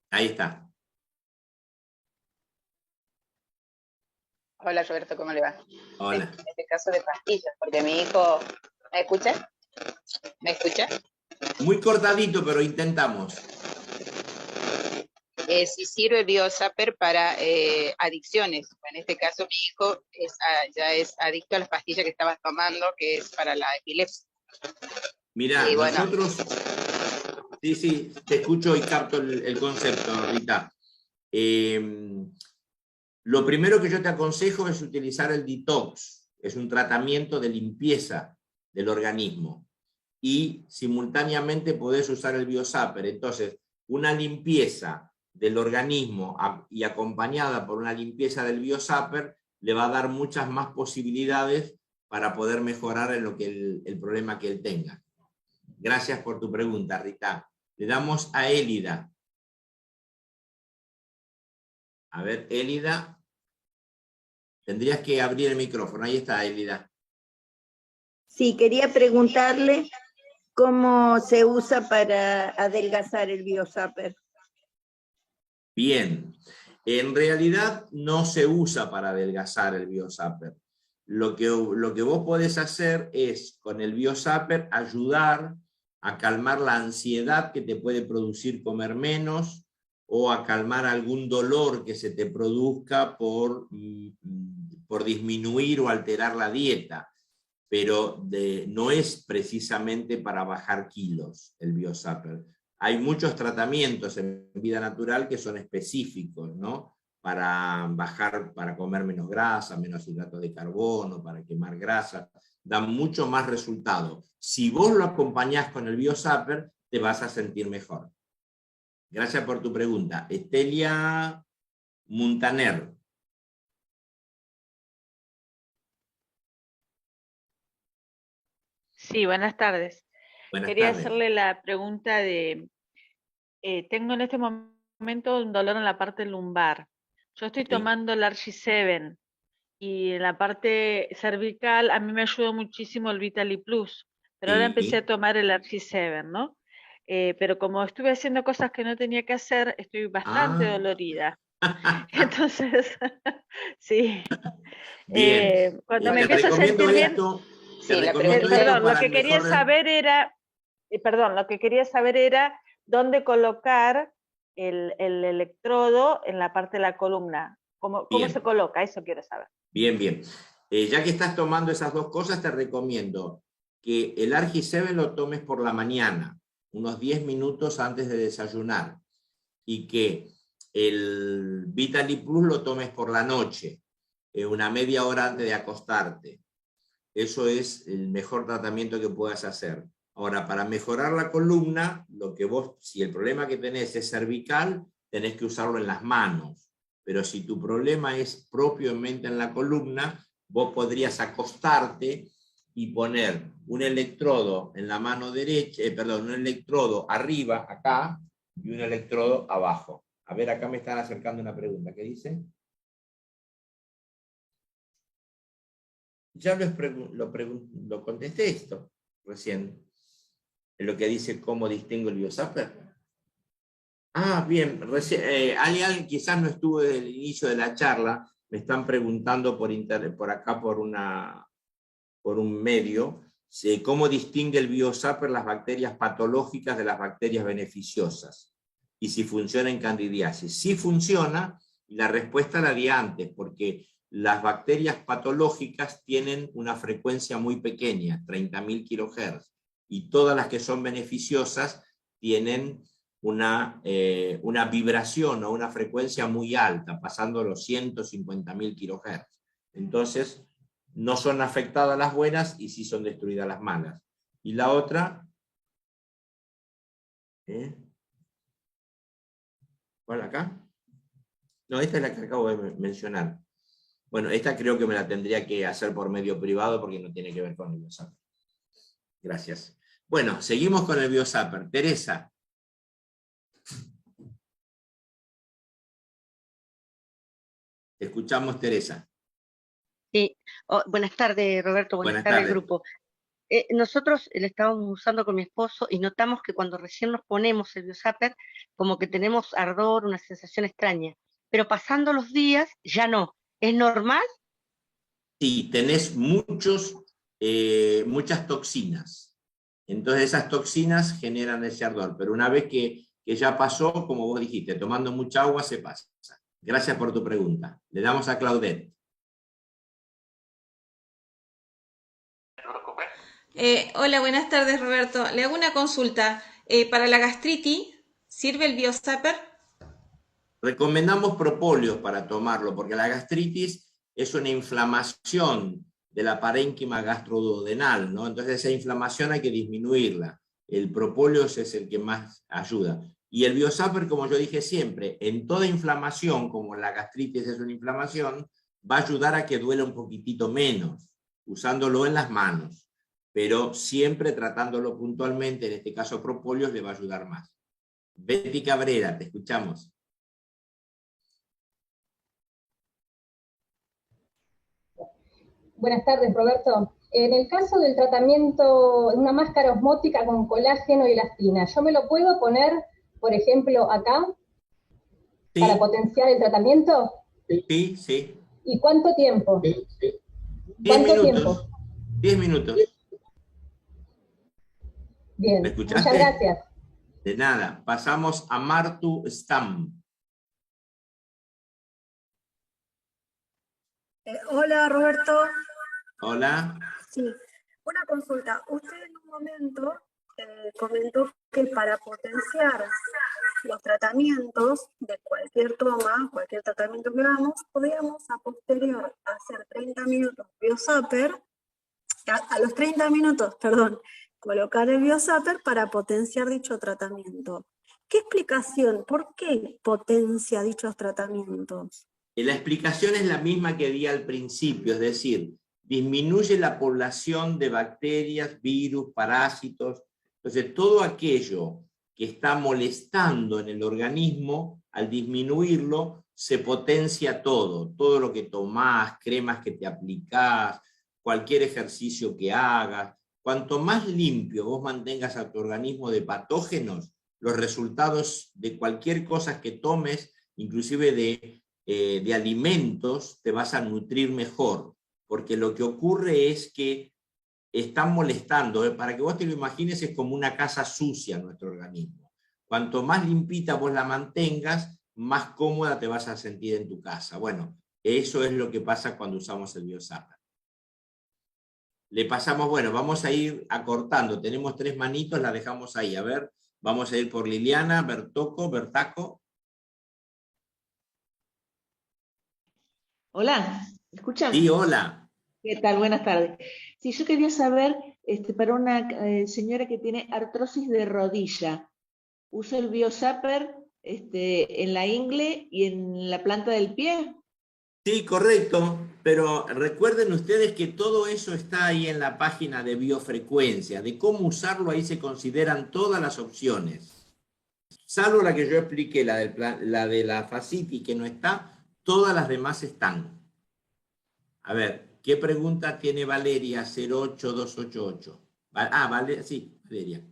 Ahí está. Hola Roberto, ¿cómo le va? Hola. En este caso de pastillas, porque mi hijo... ¿Me escucha? ¿Me escucha? Muy cortadito, pero intentamos. Si sirve BioZapper para adicciones. En este caso mi hijo ya es adicto a las pastillas que estaba tomando, que es para la epilepsia. Mirá, y bueno, nosotros... Sí, te escucho y capto el concepto, Rita. Lo primero que yo te aconsejo es utilizar el detox. Es un tratamiento de limpieza del organismo. Y simultáneamente podés usar el BioZapper. Entonces, una limpieza del organismo y acompañada por una limpieza del BioZapper, le va a dar muchas más posibilidades para poder mejorar en lo que el problema que él tenga. Gracias por tu pregunta, Rita. Le damos a Élida. A ver, Élida. Tendrías que abrir el micrófono. Ahí está, Élida. Sí, quería preguntarle cómo se usa para adelgazar el BioZapper. Bien. En realidad no se usa para adelgazar el BioZapper. Lo que vos podés hacer es, con el BioZapper, ayudar a calmar la ansiedad que te puede producir comer menos, o a calmar algún dolor que se te produzca por disminuir o alterar la dieta. Pero no es precisamente para bajar kilos el BioZapper. Hay muchos tratamientos en vida natural que son específicos, ¿no? Para bajar, para comer menos grasa, menos hidratos de carbono, para quemar grasa, dan mucho más resultado. Si vos lo acompañás con el BioZapper, te vas a sentir mejor. Gracias por tu pregunta. Estelia Muntaner. Sí, buenas tardes. Buenas Quería tardes. hacerle la pregunta de, tengo en este momento un dolor en la parte lumbar. Yo estoy Sí. tomando el Argi-7 y en la parte cervical a mí me ayudó muchísimo el Vitali Plus, pero ahora empecé Sí. a tomar el Argi-7, ¿no? Pero como estuve haciendo cosas que no tenía que hacer, estoy bastante dolorida. Entonces, sí. Bien. Cuando me Te empiezo a recomiendo sentir bien, esto. Sí, Te la recomiendo pregunta- esto perdón, lo para que el quería mejor. saber era, perdón, lo que quería saber era dónde colocar el electrodo en la parte de la columna. ¿Cómo Bien. se coloca? Eso quiero saber. Bien, bien. Ya que estás tomando esas dos cosas, te recomiendo que el Argi-7 lo tomes por la mañana, unos 10 minutos antes de desayunar, y que el Vitali Plus lo tomes por la noche, una media hora antes de acostarte. Eso es el mejor tratamiento que puedas hacer. Ahora, para mejorar la columna, si el problema que tenés es cervical, tenés que usarlo en las manos. Pero si tu problema es propiamente en la columna, vos podrías acostarte y poner un electrodo en la mano derecha, un electrodo arriba, acá, y un electrodo abajo. A ver, acá me están acercando una pregunta. ¿Qué dice? Ya lo contesté esto recién. En lo que dice cómo distingo el BioZapper. Ah, bien. Alguien quizás no estuvo desde el inicio de la charla. Me están preguntando por acá por un medio, cómo distingue el BioZapper las bacterias patológicas de las bacterias beneficiosas. Y si funciona en candidiasis. Sí funciona, y la respuesta la di antes, porque las bacterias patológicas tienen una frecuencia muy pequeña, 30.000 kHz, y todas las que son beneficiosas tienen una vibración o una frecuencia muy alta, pasando los 150.000 kHz. Entonces, no son afectadas las buenas y sí son destruidas las malas. Y la otra, ¿cuál acá? No, esta es la que acabo de mencionar. Bueno, esta creo que me la tendría que hacer por medio privado porque no tiene que ver con el BioZapper. Gracias. Bueno, seguimos con el BioZapper. Teresa. Te escuchamos, Teresa. Sí. Buenas tardes, Roberto. Buenas tardes, tardes. grupo. Nosotros lo estábamos usando con mi esposo y notamos que cuando recién nos ponemos el BioZapper, como que tenemos ardor, una sensación extraña. Pero pasando los días, ya no. ¿Es normal? Sí, tenés muchas toxinas. Entonces esas toxinas generan ese ardor. Pero una vez que ya pasó, como vos dijiste, tomando mucha agua se pasa. Gracias por tu pregunta. Le damos a Claudette. Hola, buenas tardes, Roberto. Le hago una consulta. ¿Para la gastritis sirve el BioZapper? Recomendamos propóleos para tomarlo, porque la gastritis es una inflamación de la parénquima gastroduodenal, ¿no? Entonces esa inflamación hay que disminuirla. El propóleo es el que más ayuda. Y el Biosapper, como yo dije siempre, en toda inflamación, como la gastritis es una inflamación, va a ayudar a que duela un poquitito menos, usándolo en las manos, pero siempre tratándolo puntualmente, en este caso propóleo, le va a ayudar más. Betty Cabrera, te escuchamos. Buenas tardes, Roberto. En el caso del tratamiento de una máscara osmótica con colágeno y elastina, ¿yo me lo puedo poner, por ejemplo, acá, Sí, para potenciar el tratamiento? sí, sí. ¿Y cuánto tiempo? 10 ¿Cuánto minutos. tiempo? 10 minutos. Bien, ¿Me muchas escuchaste? gracias. De nada. Pasamos a Martu Stam. Hola Roberto. Hola. Sí, una consulta. Usted en un momento comentó que para potenciar los tratamientos de cualquier toma, cualquier tratamiento que hagamos, podíamos a posterior hacer 30 minutos Biosapper, a los 30 minutos, perdón, colocar el Biosapper para potenciar dicho tratamiento. ¿Qué explicación? ¿Por qué potencia dichos tratamientos? La explicación es la misma que di al principio, es decir, disminuye la población de bacterias, virus, parásitos. Entonces, todo aquello que está molestando en el organismo, al disminuirlo, se potencia todo. Todo lo que tomás, cremas que te aplicás, cualquier ejercicio que hagas. Cuanto más limpio vos mantengas a tu organismo de patógenos, los resultados de cualquier cosa que tomes, inclusive de alimentos, te vas a nutrir mejor, porque lo que ocurre es que están molestando, para que vos te lo imagines, es como una casa sucia nuestro organismo. Cuanto más limpita vos la mantengas, más cómoda te vas a sentir en tu casa. Bueno, eso es lo que pasa cuando usamos el Biosapper. Le pasamos, bueno, vamos a ir acortando, tenemos 3 manitos, la dejamos ahí, a ver, vamos a ir por Liliana, Bertaco. Hola, ¿me escuchan? Sí, hola. ¿Qué tal? Buenas tardes. Sí, yo quería saber, para una señora que tiene artrosis de rodilla, ¿usa el Biosapper en la ingle y en la planta del pie? Sí, correcto, pero recuerden ustedes que todo eso está ahí en la página de biofrecuencia, de cómo usarlo, ahí se consideran todas las opciones. Salvo la que yo expliqué, la de la fascitis que no está, todas las demás están. A ver, ¿qué pregunta tiene Valeria 08288? Valeria, sí, Valeria.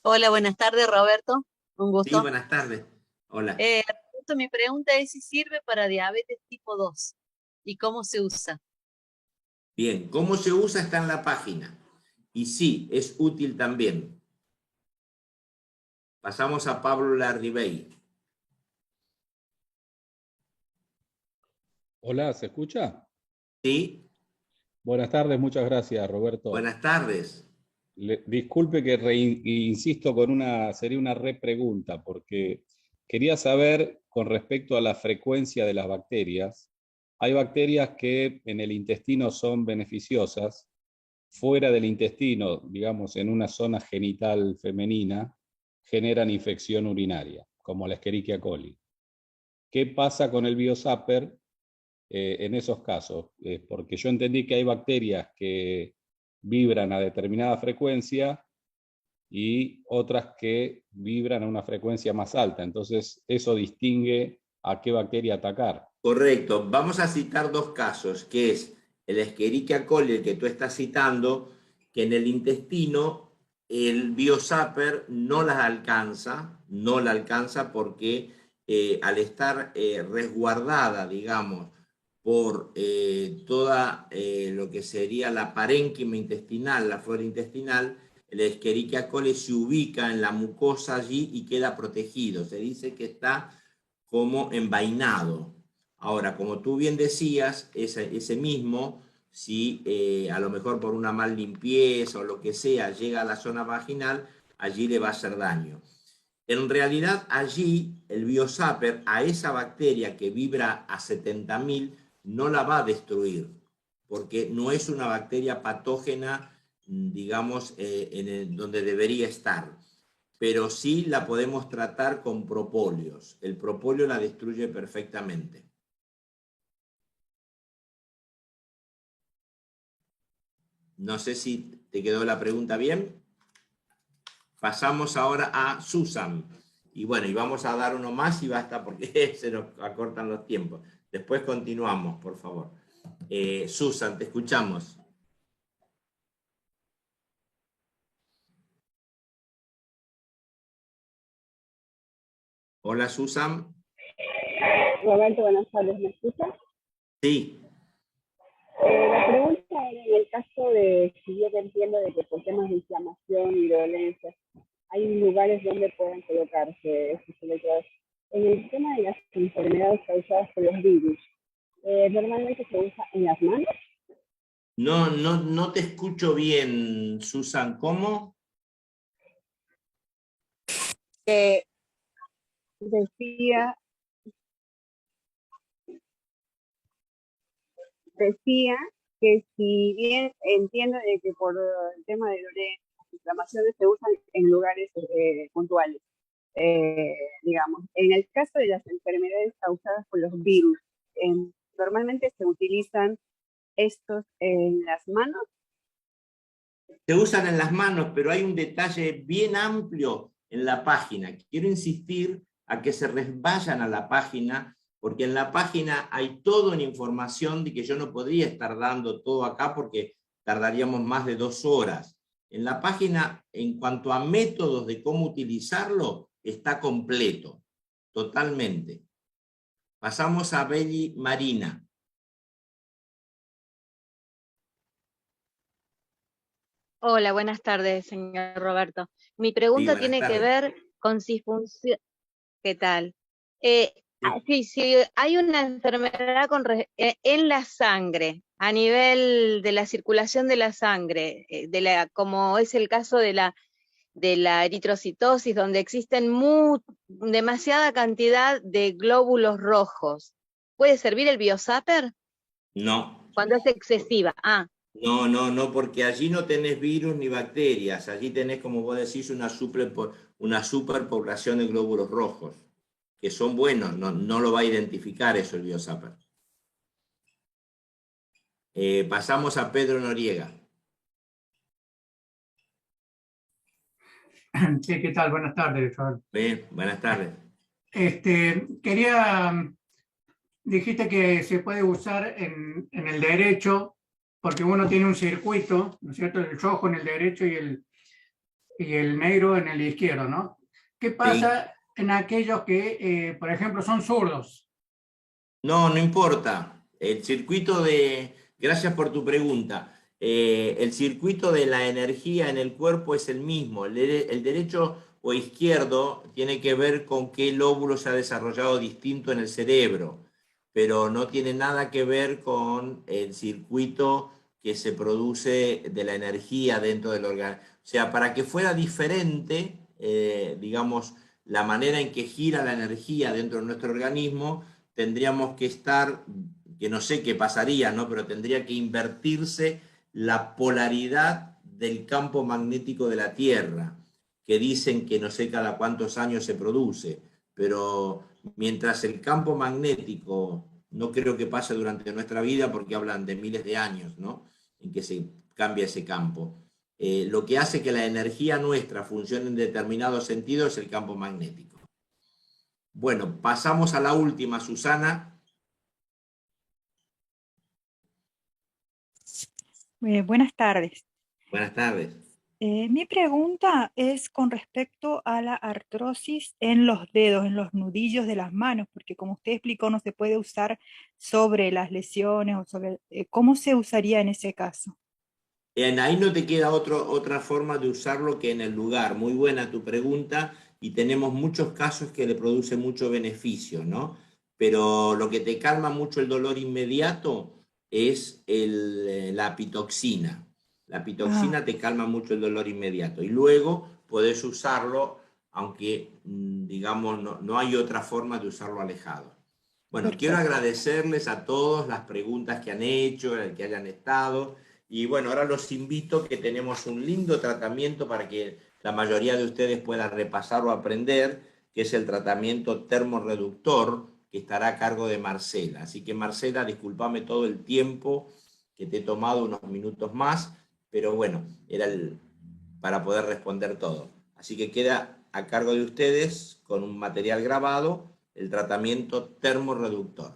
Hola, buenas tardes, Roberto. Un gusto. Sí, buenas tardes. Hola. Mi pregunta es si sirve para diabetes tipo 2 y cómo se usa. Bien, cómo se usa está en la página. Y sí, es útil también. Pasamos a Pablo Larribey. Hola, ¿se escucha? Sí. Buenas tardes, muchas gracias, Roberto. Buenas tardes. Disculpe que insisto con sería una repregunta, porque quería saber con respecto a la frecuencia de las bacterias. Hay bacterias que en el intestino son beneficiosas, fuera del intestino, digamos en una zona genital femenina, generan infección urinaria, como la Escherichia coli. ¿Qué pasa con el Biosapper en esos casos? Porque yo entendí que hay bacterias que vibran a determinada frecuencia y otras que vibran a una frecuencia más alta. Entonces, eso distingue a qué bacteria atacar. Correcto. Vamos a citar 2 casos, que es el Escherichia coli, el que tú estás citando, que en el intestino el Biosapper no la alcanza porque al estar resguardada, digamos, por toda lo que sería la parénquima intestinal, la flora intestinal, el Escherichia coli se ubica en la mucosa allí y queda protegido. Se dice que está como envainado. Ahora, como tú bien decías, ese mismo, si a lo mejor por una mal limpieza o lo que sea llega a la zona vaginal, allí le va a hacer daño. En realidad, allí el Biosapper a esa bacteria que vibra a 70.000 no la va a destruir, porque no es una bacteria patógena, digamos, donde debería estar. pero sí la podemos tratar con propóleos. El propóleo la destruye perfectamente. No sé si te quedó la pregunta bien. Pasamos ahora a Susan. Y bueno, y vamos a dar uno más y basta porque se nos acortan los tiempos. Después continuamos, por favor. Susan, te escuchamos. Hola, Susan. Roberto, buenas tardes, ¿me escuchas? Sí. La pregunta era en el caso de, si yo te entiendo, de que por temas de inflamación y dolencias, hay lugares donde pueden colocarse estos electrodos. En el tema de las enfermedades causadas por los virus, normalmente se usa en las manos. No te escucho bien, Susan. ¿Cómo? Decía que si bien entiendo de que por el tema de inflamaciones se usan en lugares puntuales, digamos, en el caso de las enfermedades causadas por los virus, normalmente se utilizan estos en las manos. Se usan en las manos, pero hay un detalle bien amplio en la página. Quiero insistir a que se vayan a la página, porque en la página hay toda una información de que yo no podría estar dando todo acá porque tardaríamos más de 2 horas. En la página, en cuanto a métodos de cómo utilizarlo, está completo, totalmente. Pasamos a Belli Marina. Hola, buenas tardes, señor Roberto. Mi pregunta Sí, tiene buenas que tardes. ver con si funciona. ¿Qué tal? Si hay una enfermedad en la sangre, a nivel de la circulación de la sangre, como es el caso de la eritrocitosis, donde existen demasiada cantidad de glóbulos rojos, ¿puede servir el Biosapper? No. Cuando es excesiva. No, porque allí no tenés virus ni bacterias, allí tenés, como vos decís, una superpoblación de glóbulos rojos, que son buenos, no lo va a identificar eso el Biosapper. Pasamos a Pedro Noriega. Sí, ¿qué tal? Buenas tardes, Rafael. Bien, buenas tardes. Dijiste que se puede usar en el derecho, porque uno tiene un circuito, ¿no es cierto? El rojo en el derecho y el negro en el izquierdo, ¿no? ¿Qué pasa en aquellos que, por ejemplo, son zurdos? No importa. El circuito gracias por tu pregunta. El circuito de la energía en el cuerpo es el mismo. El derecho o izquierdo tiene que ver con qué lóbulo se ha desarrollado distinto en el cerebro, pero no tiene nada que ver con el circuito que se produce de la energía dentro del organismo. O sea, para que fuera diferente, digamos, la manera en que gira la energía dentro de nuestro organismo, tendríamos que que no sé qué pasaría, ¿no? Pero tendría que invertirse la polaridad del campo magnético de la Tierra, que dicen que no sé cada cuántos años se produce, pero mientras el campo magnético no creo que pase durante nuestra vida, porque hablan de miles de años, ¿no? En que se cambia ese campo. Lo que hace que la energía nuestra funcione en determinado sentido es el campo magnético. Bueno, pasamos a la última, Susana. Buenas tardes. Buenas tardes. Mi pregunta es con respecto a la artrosis en los dedos, en los nudillos de las manos, porque como usted explicó, no se puede usar sobre las lesiones o sobre ¿cómo se usaría en ese caso? Ahí no te queda otra forma de usarlo que en el lugar. Muy buena tu pregunta y tenemos muchos casos que le produce mucho beneficio, ¿no? Pero lo que te calma mucho el dolor inmediato es la pitoxina. La pitoxina te calma mucho el dolor inmediato y luego podés usarlo, aunque digamos no hay otra forma de usarlo alejado. Bueno, quiero agradecerles a todos las preguntas que han hecho, que hayan estado. Y bueno, ahora los invito que tenemos un lindo tratamiento para que la mayoría de ustedes pueda repasar o aprender, que es el tratamiento termorreductor, que estará a cargo de Marcela. Así que Marcela, discúlpame todo el tiempo que te he tomado, unos minutos más, pero bueno, era para poder responder todo. Así que queda a cargo de ustedes, con un material grabado, el tratamiento termorreductor.